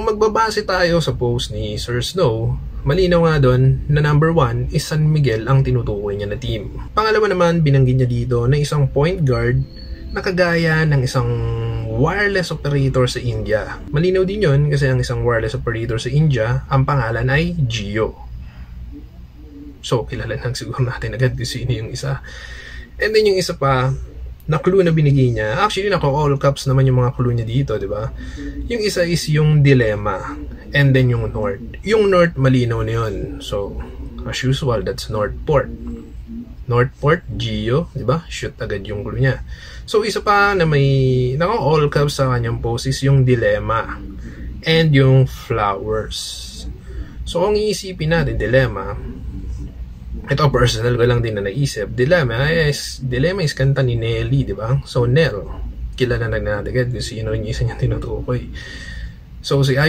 magbabase tayo sa post ni Sir Snow, malinaw nga doon na number 1 is San Miguel ang tinutukoy niya na team. Pangalawa naman, binanggit niya dito na isang point guard na kagaya ng isang wireless operator sa India. Malinaw din yun kasi ang isang wireless operator sa India, ang pangalan ay Jio. So, kilala lang siguro natin agad kung sino yung isa. And then yung isa pa, na clue na binigay niya, actually naka-all caps naman yung mga clue niya dito, di ba? Yung isa is yung dilemma, and then yung north. Yung north, malinaw na yun. So, as usual, that's Northport. Northport, Gio, di ba? Shoot agad yung clue niya. So, isa pa na may naka-all caps sa kanyang post is yung dilemma, and yung flowers. So, kung iisipin natin, dilemma, ito personal ko lang din na naisip. Dilemma is kanta ni Nelly, di ba? So Nel, kilala na natin agad kung sino yung isa niya tinutukoy. So si